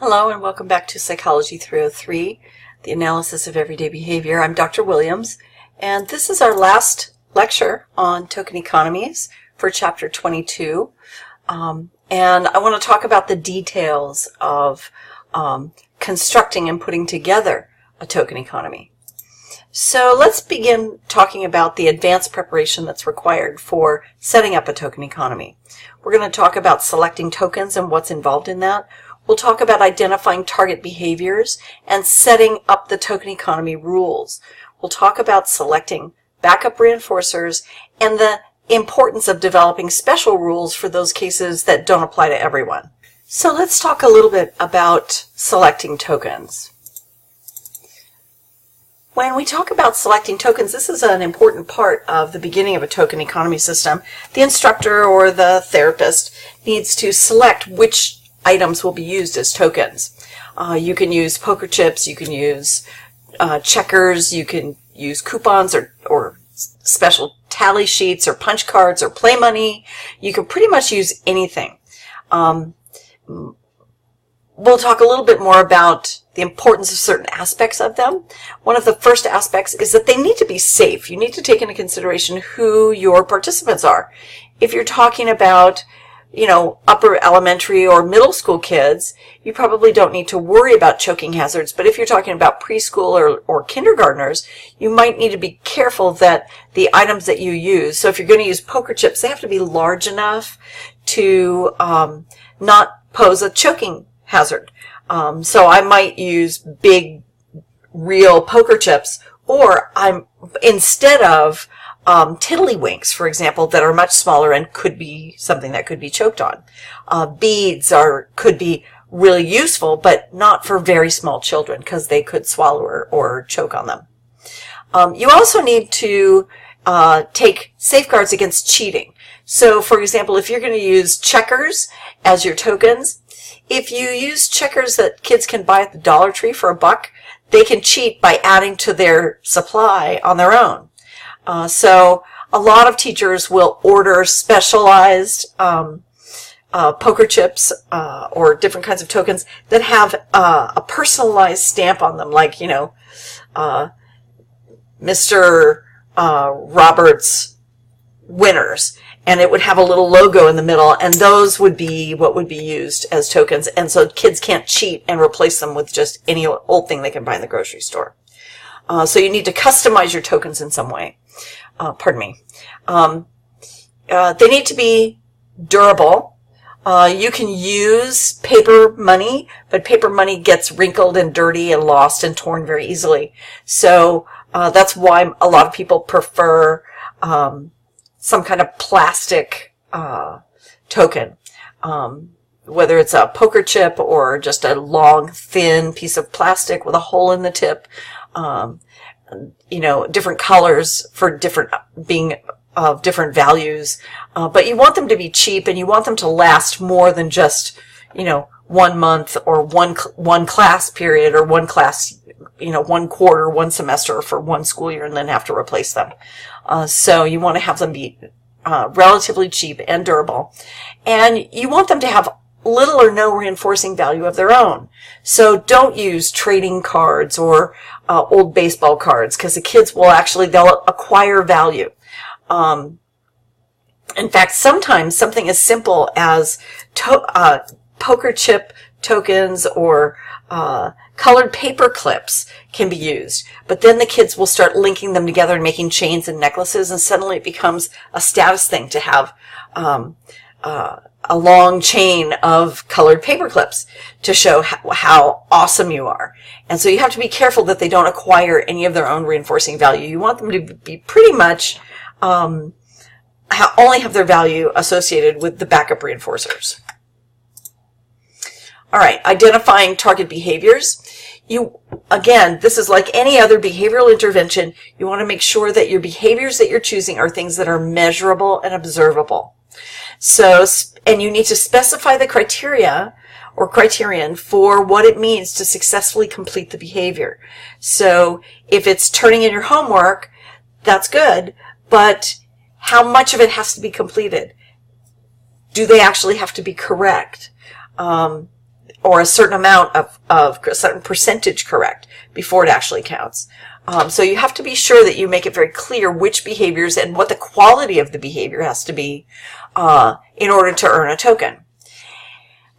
Hello and welcome back to Psychology 303, the analysis of everyday behavior. I'm Dr. Williams, and this is our last lecture on token economies for Chapter 22. And I want to talk about the details of constructing and putting together a token economy. So let's begin talking about the advanced preparation that's required for setting up a token economy. We're going to talk about selecting tokens and what's involved in that. We'll talk about identifying target behaviors and setting up the token economy rules. We'll talk about selecting backup reinforcers and the importance of developing special rules for those cases that don't apply to everyone. So let's talk a little bit about selecting tokens. When we talk about selecting tokens, this is an important part of the beginning of a token economy system. The instructor or the therapist needs to select which items will be used as tokens. You can use poker chips, you can use checkers, you can use coupons or special tally sheets or punch cards or play money. You can pretty much use anything. We'll talk a little bit more about the importance of certain aspects of them. One of the first aspects is that they need to be safe. You need to take into consideration who your participants are. If you're talking about upper elementary or middle school kids, you probably don't need to worry about choking hazards. But if you're talking about preschool or kindergartners, you might need to be careful that the items that you use, so if you're going to use poker chips, they have to be large enough to not pose a choking hazard. So I might use big, real poker chips, or instead of tiddlywinks, for example, that are much smaller and could be something that could be choked on. Beads could be really useful, but not for very small children because they could swallow or choke on them. You also need to take safeguards against cheating. So, for example, if you're going to use checkers as your tokens, if you use checkers that kids can buy at the Dollar Tree for $1, they can cheat by adding to their supply on their own. So a lot of teachers will order specialized poker chips or different kinds of tokens that have a personalized stamp on them, like, Mr. Roberts winners. And it would have a little logo in the middle, and those would be what would be used as tokens. And so kids can't cheat and replace them with just any old thing they can buy in the grocery store. So you need to customize your tokens in some way. They need to be durable. You can use paper money, but paper money gets wrinkled and dirty and lost and torn very easily. So that's why a lot of people prefer some kind of plastic token, whether it's a poker chip or just a long, thin piece of plastic with a hole in the tip. Different colors for being of different values. But you want them to be cheap, and you want them to last more than just, 1 month or one class period or one class, 1 quarter, 1 semester for 1 school year and then have to replace them. So you want to have them be relatively cheap and durable. And you want them to have little or no reinforcing value of their own. So don't use trading cards or old baseball cards, because the kids they'll acquire value. In fact, sometimes something as simple as poker chip tokens or colored paper clips can be used. But then the kids will start linking them together and making chains and necklaces, and suddenly it becomes a status thing to have a long chain of colored paper clips to show how awesome you are. And so you have to be careful that they don't acquire any of their own reinforcing value. You want them to be pretty much only have their value associated with the backup reinforcers. All right, identifying target behaviors. Again, this is like any other behavioral intervention. You want to make sure that your behaviors that you're choosing are things that are measurable and observable. So, and you need to specify the criteria or criterion for what it means to successfully complete the behavior. So if it's turning in your homework, that's good, but how much of it has to be completed? Do they actually have to be correct? or a certain amount of a certain percentage correct before it actually counts. So you have to be sure that you make it very clear which behaviors and what the quality of the behavior has to be in order to earn a token.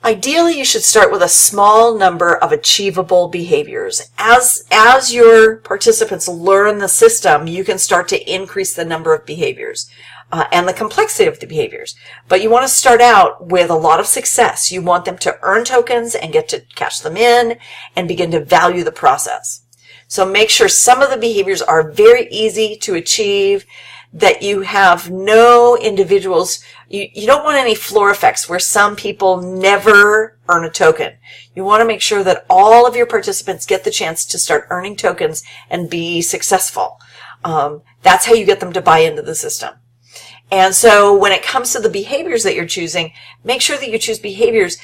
Ideally, you should start with a small number of achievable behaviors. As your participants learn the system, you can start to increase the number of behaviors and the complexity of the behaviors. But you want to start out with a lot of success. You want them to earn tokens and get to cash them in and begin to value the process. So make sure some of the behaviors are very easy to achieve, that you have no individuals, you don't want any floor effects where some people never earn a token. You want to make sure that all of your participants get the chance to start earning tokens and be successful. That's how you get them to buy into the system. And so when it comes to the behaviors that you're choosing, make sure that you choose behaviors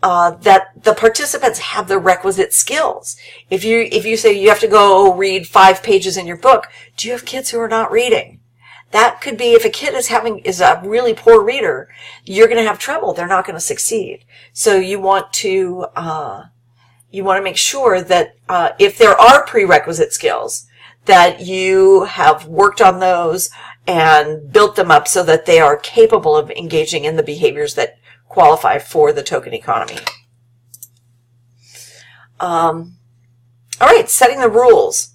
that the participants have the requisite skills. If you say you have to go read 5 pages in your book, do you have kids who are not reading? That could be, if a kid is a really poor reader, you're going to have trouble. They're not going to succeed. So you want to make sure that if there are prerequisite skills, that you have worked on those and built them up so that they are capable of engaging in the behaviors that qualify for the token economy. All right, setting the rules.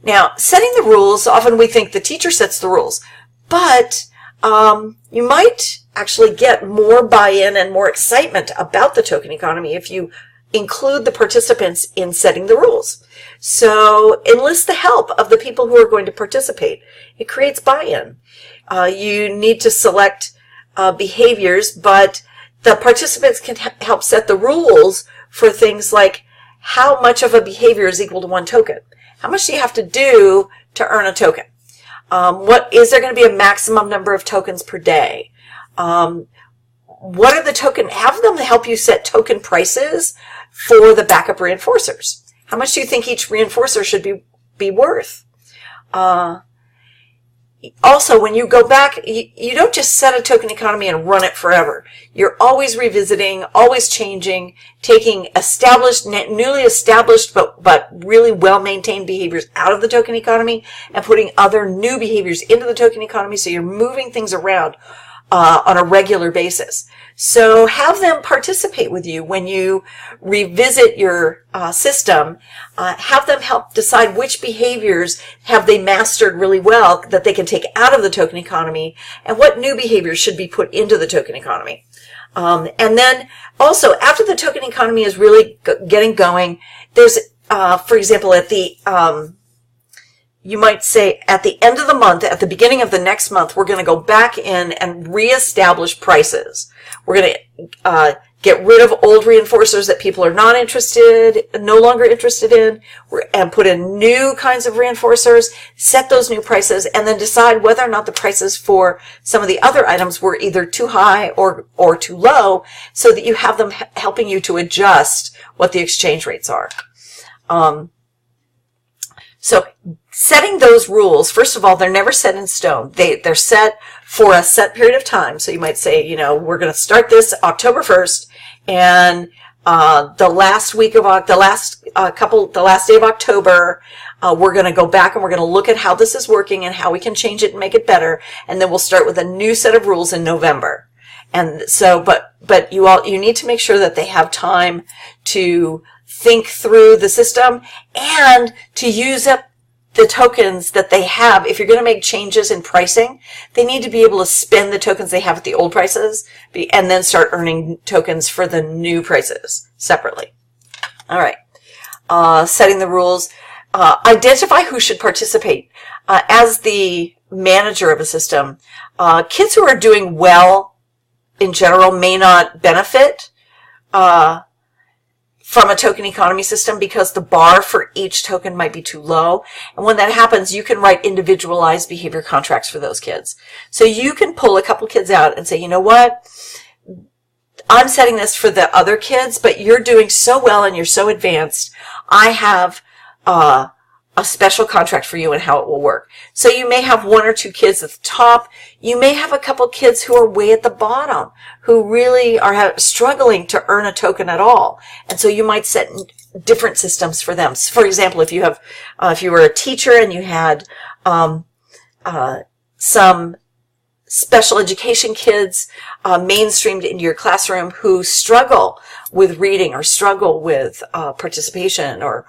Now, setting the rules, often we think the teacher sets the rules, but you might actually get more buy-in and more excitement about the token economy if you include the participants in setting the rules. So enlist the help of the people who are going to participate. It creates buy-in. You need to select behaviors, but the participants can help set the rules for things like how much of a behavior is equal to 1 token. How much do you have to do to earn a token? Is there going to be a maximum number of tokens per day? What are the token? Have them help you set token prices for the backup reinforcers. How much do you think each reinforcer should be worth? Also, when you go back, you don't just set a token economy and run it forever. You're always revisiting, always changing, taking newly established but really well-maintained behaviors out of the token economy and putting other new behaviors into the token economy, so you're moving things around on a regular basis. So have them participate with you when you revisit your system. Have them help decide which behaviors have they mastered really well that they can take out of the token economy, and what new behaviors should be put into the token economy. And then also, after the token economy is really getting going, there's, for example, you might say at the end of the month, at the beginning of the next month, we're going to go back in and reestablish prices. We're going to get rid of old reinforcers that people are no longer interested in, and put in new kinds of reinforcers, set those new prices, and then decide whether or not the prices for some of the other items were either too high or too low, so that you have them helping you to adjust what the exchange rates are. So setting those rules, first of all, they're never set in stone. They're set for a set period of time. So you might say, we're going to start this October 1st, and the last day of October, we're going to go back and we're going to look at how this is working and how we can change it and make it better. And then we'll start with a new set of rules in November. And so, but you need to make sure that they have time to think through the system and to use up the tokens that they have. If you're going to make changes in pricing, they need to be able to spend the tokens they have at the old prices and then start earning tokens for the new prices separately. All right. Setting the rules. Identify who should participate. As the manager of a system, kids who are doing well in general may not benefit from a token economy system because the bar for each token might be too low. And when that happens, you can write individualized behavior contracts for those kids. So you can pull a couple kids out and say, you know what? I'm setting this for the other kids, but you're doing so well and you're so advanced. I have a special contract for you and how it will work. So you may have 1 or 2 kids at the top. You may have a couple kids who are way at the bottom, who really are struggling to earn a token at all. And so you might set different systems for them. So for example, if you have, if you were a teacher and you had some special education kids mainstreamed into your classroom who struggle with reading or struggle with participation, or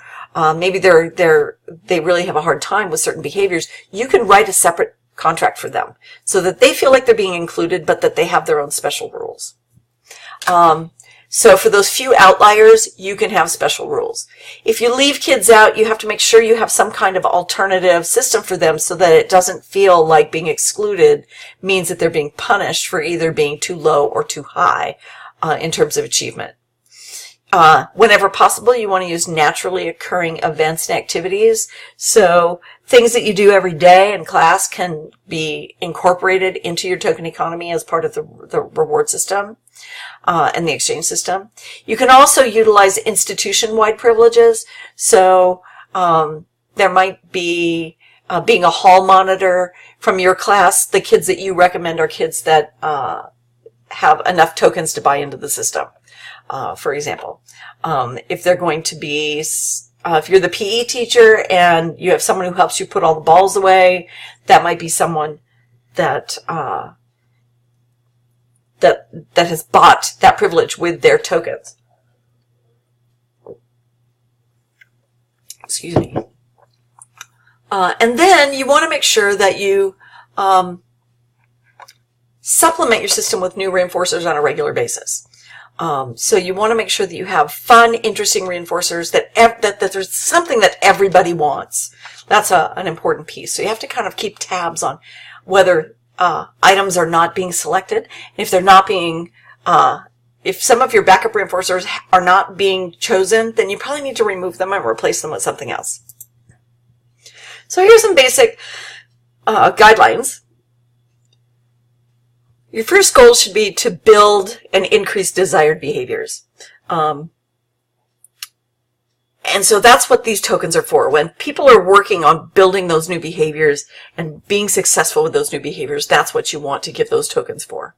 maybe they really have a hard time with certain behaviors, you can write a separate contract for them so that they feel like they're being included, but that they have their own special rules. So for those few outliers, you can have special rules. If you leave kids out, you have to make sure you have some kind of alternative system for them so that it doesn't feel like being excluded means that they're being punished for either being too low or too high in terms of achievement. Whenever possible, you want to use naturally occurring events and activities. So things that you do every day in class can be incorporated into your token economy as part of the reward system and the exchange system. You can also utilize institution-wide privileges. So there might be being a hall monitor from your class. The kids that you recommend are kids that have enough tokens to buy into the system. For example, if they're going to be, if you're the PE teacher and you have someone who helps you put all the balls away, that might be someone that that has bought that privilege with their tokens. Excuse me. And then you want to make sure that you supplement your system with new reinforcers on a regular basis. So you want to make sure that you have fun, interesting reinforcers, that there's something that everybody wants. That's an important piece. So you have to kind of keep tabs on whether items are not being selected. And if they're not being, if some of your backup reinforcers are not being chosen, then you probably need to remove them and replace them with something else. So here's some basic guidelines. Your first goal should be to build and increase desired behaviors. And so that's what these tokens are for. When people are working on building those new behaviors and being successful with those new behaviors, that's what you want to give those tokens for.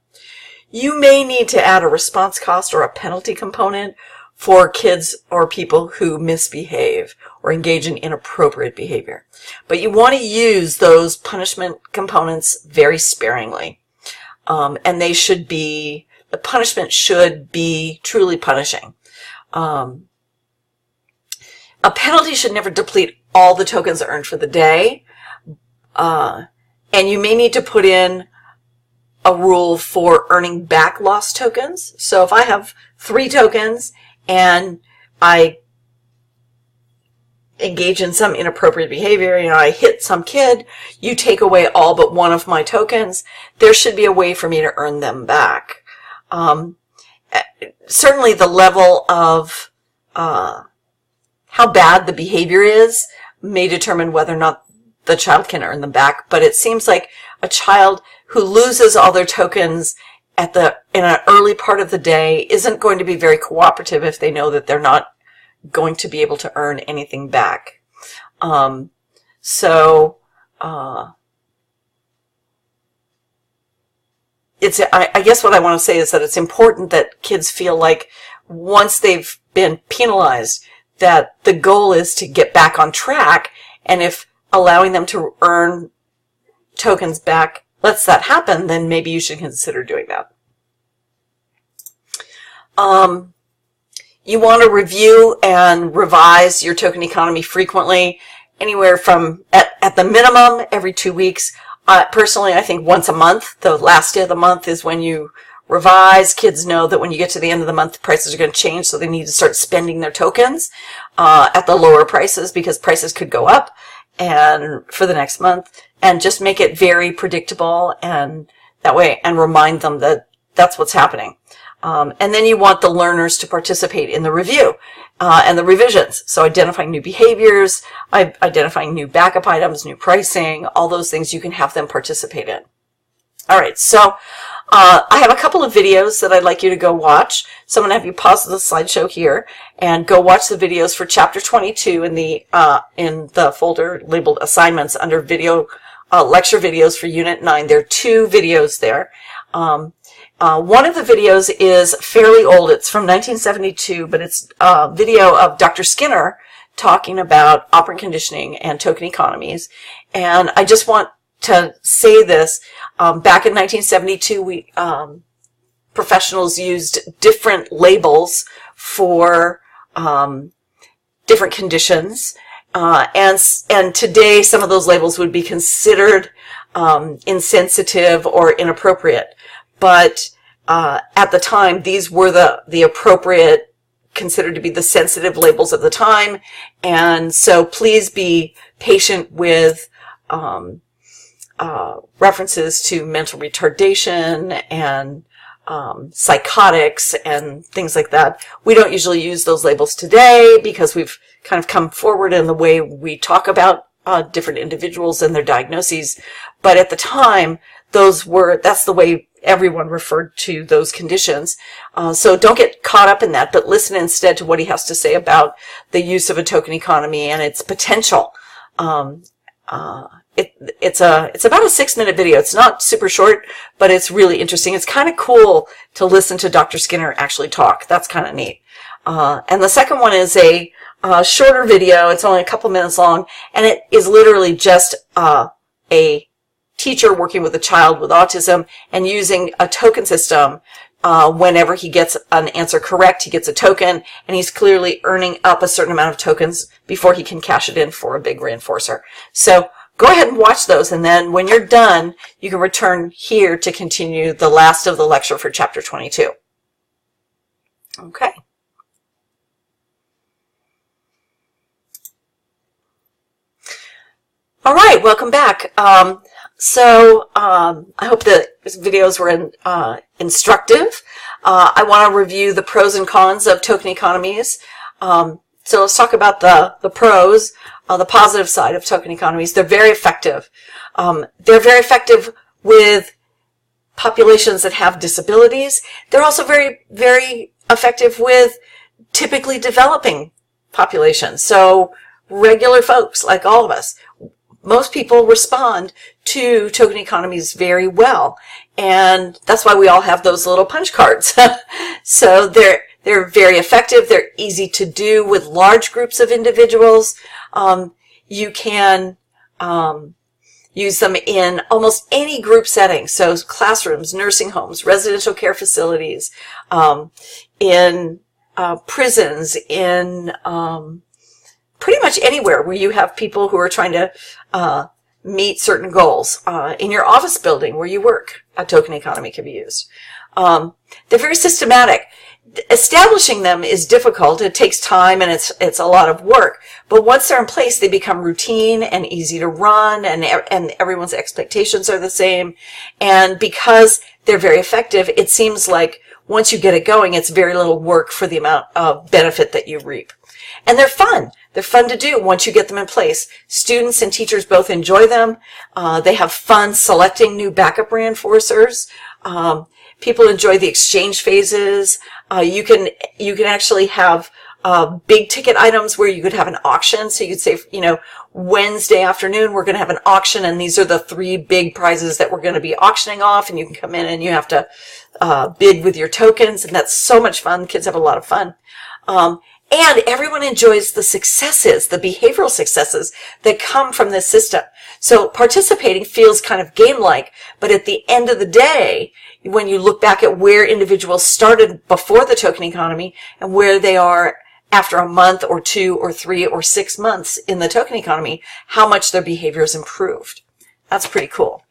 You may need to add a response cost or a penalty component for kids or people who misbehave or engage in inappropriate behavior. But you want to use those punishment components very sparingly. And they should be, the punishment should be truly punishing. A penalty should never deplete all the tokens earned for the day. And you may need to put in a rule for earning back lost tokens. So if I have 3 tokens and I engage in some inappropriate behavior, I hit some kid, you take away all but one of my tokens, there should be a way for me to earn them back. Certainly the level of how bad the behavior is may determine whether or not the child can earn them back, but it seems like a child who loses all their tokens in an early part of the day isn't going to be very cooperative if they know that they're not going to be able to earn anything back. I guess what I want to say is that it's important that kids feel like once they've been penalized, that the goal is to get back on track, and if allowing them to earn tokens back lets that happen, then maybe you should consider doing that. You want to review and revise your token economy frequently, anywhere from, at the minimum, every 2 weeks. Personally, I think once a month. The last day of the month is when you revise. Kids know that when you get to the end of the month, the prices are going to change, so they need to start spending their tokens at the lower prices, because prices could go up and for the next month, and just make it very predictable and that way, and remind them that that's what's happening. And then you want the learners to participate in the review and the revisions. So identifying new behaviors, identifying new backup items, new pricing, all those things you can have them participate in. All right, so I have a couple of videos that I'd like you to go watch. So I'm going to have you pause the slideshow here and go watch the videos for Chapter 22 in the folder labeled Assignments under video lecture videos for Unit 9. There are 2 videos there. One of the videos is fairly old. It's from 1972, but it's a video of Dr. Skinner talking about operant conditioning and token economies. And I just want to say this. Back in 1972, professionals used different labels for different conditions. And today, some of those labels would be considered insensitive or inappropriate. But at the time, these were the appropriate, considered to be the sensitive labels of the time. And so please be patient with references to mental retardation and psychotics and things like that. We don't usually use those labels today because we've kind of come forward in the way we talk about different individuals and their diagnoses. But at the time, that's the way everyone referred to those conditions. So don't get caught up in that, but listen instead to what he has to say about the use of a token economy and its potential. It's about a 6-minute video. It's not super short, but it's really interesting. It's kind of cool to listen to Dr. Skinner actually talk. That's kind of neat. And the second one is a shorter video. It's only a couple minutes long, and it is literally just a teacher working with a child with autism and using a token system. Whenever he gets an answer correct, he gets a token, and he's clearly earning up a certain amount of tokens before he can cash it in for a big reinforcer. So go ahead and watch those, and then when you're done, you can return here to continue the last of the lecture for Chapter 22. Okay. All right, welcome back. I hope the videos were instructive. I want to review the pros and cons of token economies. So let's talk about the pros, the positive side of token economies. They're very effective. They're very effective with populations that have disabilities. They're also very, very effective with typically developing populations. So regular folks like all of us. Most people respond to token economies very well, and that's why we all have those little punch cards. So they're very effective. They're easy to do with large groups of individuals. You can use them in almost any group setting. So classrooms, nursing homes, residential care facilities, in prisons, in pretty much anywhere where you have people who are trying to meet certain goals. In your office building where you work, a token economy can be used. They're very systematic. Establishing them is difficult. It takes time and it's a lot of work. But once they're in place, they become routine and easy to run, and everyone's expectations are the same. And because they're very effective, it seems like once you get it going, it's very little work for the amount of benefit that you reap. And they're fun. They're fun to do once you get them in place. Students and teachers both enjoy them. They have fun selecting new backup reinforcers. People enjoy the exchange phases. You can actually have big ticket items where you could have an auction. So you could say, Wednesday afternoon we're going to have an auction, and these are the 3 big prizes that we're going to be auctioning off, and you can come in and you have to bid with your tokens, and that's so much fun. Kids have a lot of fun. And everyone enjoys the successes, the behavioral successes that come from this system. So participating feels kind of game-like, but at the end of the day, when you look back at where individuals started before the token economy and where they are after a month or 2 or 3 or 6 months in the token economy, how much their behavior has improved. That's pretty cool.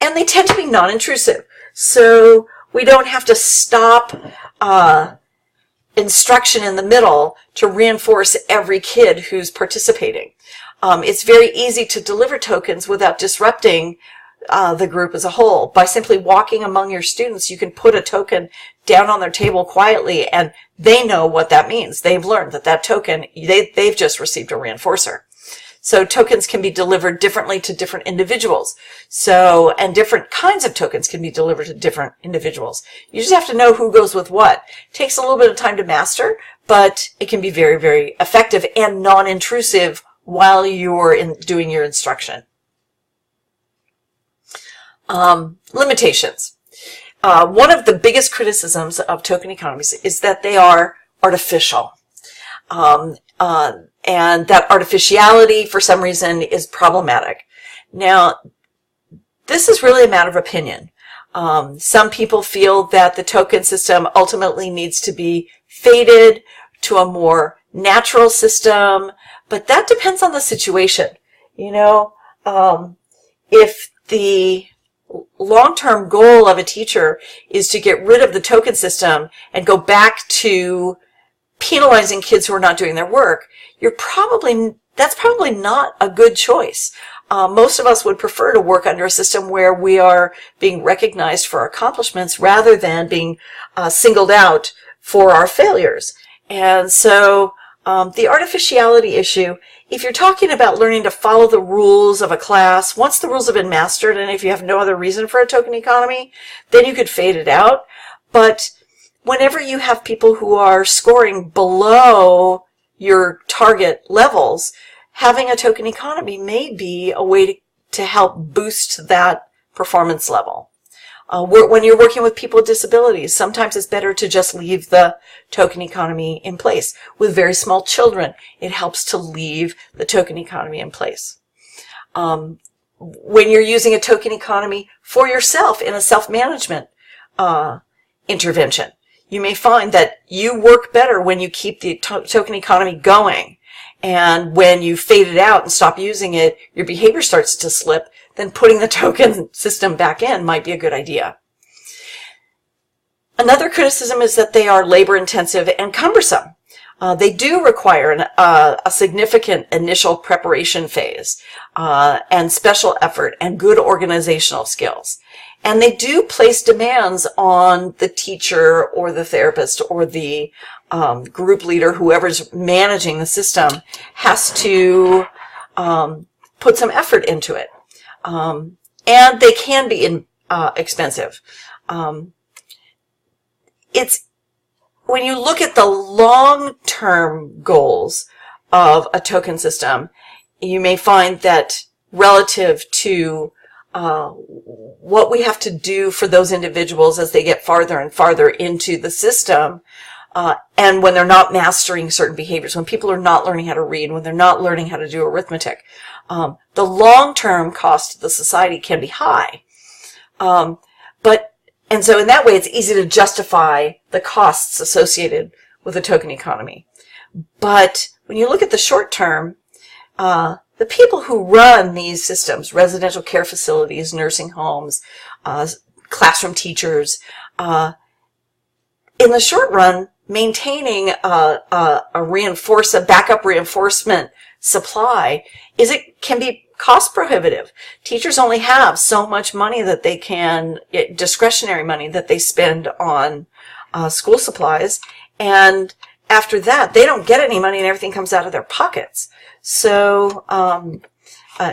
And they tend to be non-intrusive. So we don't have to stop instruction in the middle to reinforce every kid who's participating. It's very easy to deliver tokens without disrupting the group as a whole. By simply walking among your students, you can put a token down on their table quietly, and they know what that means. They've learned that token, they've just received a reinforcer. So tokens can be delivered differently to different individuals. So, and different kinds of tokens can be delivered to different individuals. You just have to know who goes with what. It takes a little bit of time to master, but it can be very, very effective and non-intrusive while you're doing your instruction. Limitations. One of the biggest criticisms of token economies is that they are artificial. And that artificiality, for some reason, is problematic. Now, this is really a matter of opinion. Some people feel that the token system ultimately needs to be faded to a more natural system, but that depends on the situation. You know, if the long-term goal of a teacher is to get rid of the token system and go back to penalizing kids who are not doing their work, that's probably not a good choice. Most of us would prefer to work under a system where we are being recognized for our accomplishments rather than being singled out for our failures. And so the artificiality issue, if you're talking about learning to follow the rules of a class, once the rules have been mastered, and if you have no other reason for a token economy, then you could fade it out. But whenever you have people who are scoring below your target levels, having a token economy may be a way to help boost that performance level. When you're working with people with disabilities, sometimes it's better to just leave the token economy in place. With very small children, it helps to leave the token economy in place. When you're using a token economy for yourself in a self-management intervention, you may find that you work better when you keep the token economy going. And when you fade it out and stop using it, your behavior starts to slip, then putting the token system back in might be a good idea. Another criticism is that they are labor-intensive and cumbersome. They do require a significant initial preparation phase and special effort and good organizational skills. And they do place demands on the teacher or the therapist or the group leader, whoever's managing the system, has to put some effort into it. And they can be expensive. When you look at the long-term goals of a token system, you may find that relative to what we have to do for those individuals as they get farther and farther into the system, and when they're not mastering certain behaviors, when people are not learning how to read, when they're not learning how to do arithmetic, the long-term cost to the society can be high. And so in that way, it's easy to justify the costs associated with a token economy. But when you look at the short term, the people who run these systems, residential care facilities, nursing homes, classroom teachers, in the short run, maintaining a backup reinforcement supply can be cost prohibitive. Teachers only have so much money that they can, discretionary money that they spend on school supplies, and after that, they don't get any money and everything comes out of their pockets. So,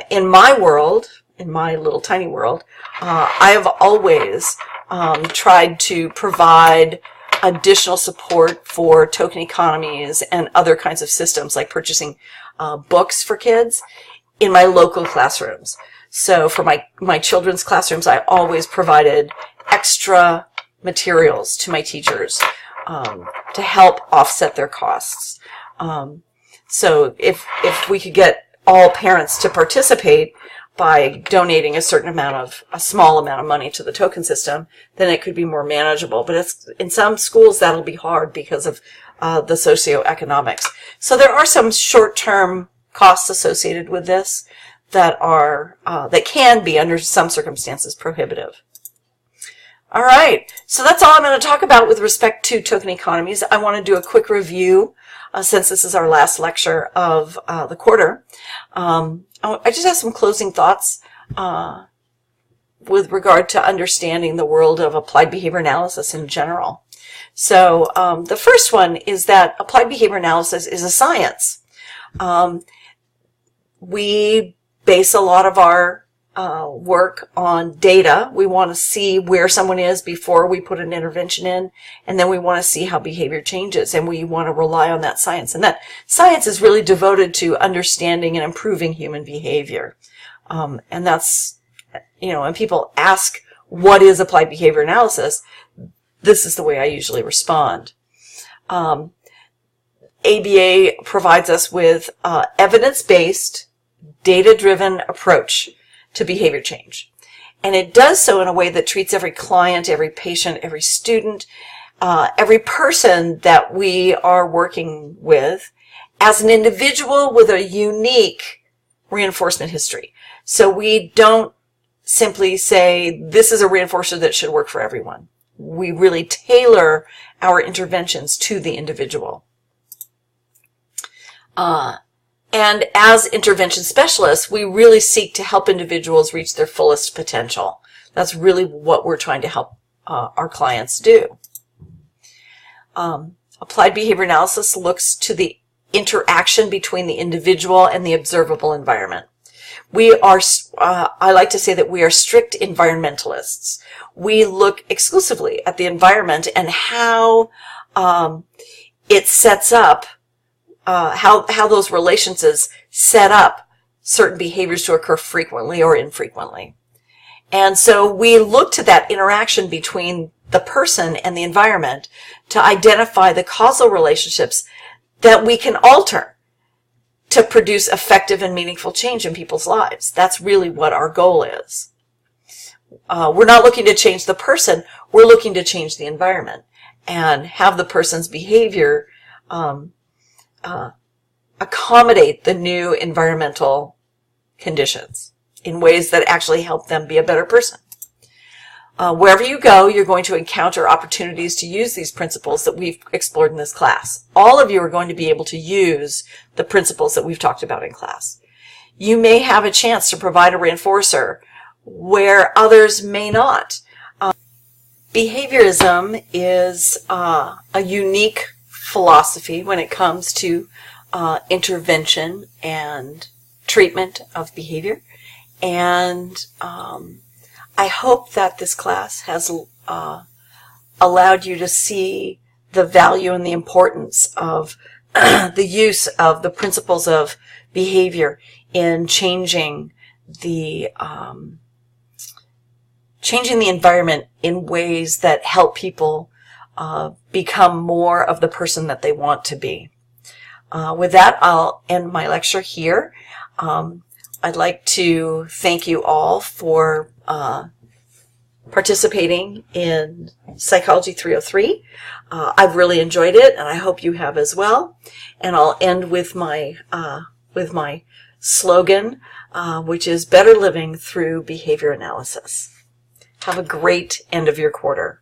in my world, in my little tiny world, I have always tried to provide additional support for token economies and other kinds of systems, like purchasing books for kids in my local classrooms. So for my children's classrooms, I always provided extra materials to my teachers to help offset their costs. So if we could get all parents to participate by donating a small amount of money to the token system, then it could be more manageable. But in some schools, that'll be hard because of the socioeconomics. So there are some short-term costs associated with this that can be, under some circumstances, prohibitive. All right, so that's all I'm going to talk about with respect to token economies. I want to do a quick review since this is our last lecture of the quarter. I just have some closing thoughts with regard to understanding the world of applied behavior analysis in general. So the first one is that applied behavior analysis is a science. We base a lot of our work on data. We want to see where someone is before we put an intervention in, and then we want to see how behavior changes, and we want to rely on that science. And that science is really devoted to understanding and improving human behavior. And that's, when people ask, what is applied behavior analysis? This is the way I usually respond. ABA provides us with evidence-based, data-driven approach to behavior change. And it does so in a way that treats every client, every patient, every student, every person that we are working with as an individual with a unique reinforcement history. So we don't simply say, this is a reinforcer that should work for everyone. We really tailor our interventions to the individual. And as intervention specialists, we really seek to help individuals reach their fullest potential. That's really what we're trying to help our clients do. Applied behavior analysis looks to the interaction between the individual and the observable environment. We are, I like to say that we are strict environmentalists. We look exclusively at the environment and how it sets up, how those relationships set up certain behaviors to occur frequently or infrequently. And so we look to that interaction between the person and the environment to identify the causal relationships that we can alter to produce effective and meaningful change in people's lives. That's really what our goal is. We're not looking to change the person, we're looking to change the environment and have the person's behavior accommodate the new environmental conditions in ways that actually help them be a better person. Wherever you go, you're going to encounter opportunities to use these principles that we've explored in this class. All of you are going to be able to use the principles that we've talked about in class. You may have a chance to provide a reinforcer where others may not. Behaviorism is a unique philosophy when it comes to intervention and treatment of behavior. And I hope that this class has allowed you to see the value and the importance of the use of the principles of behavior in changing the environment in ways that help people become more of the person that they want to be. With that, I'll end my lecture here. I'd like to thank you all for participating in Psychology 303. I've really enjoyed it, and I hope you have as well. And I'll end with my slogan, which is better living through behavior analysis. Have a great end of your quarter.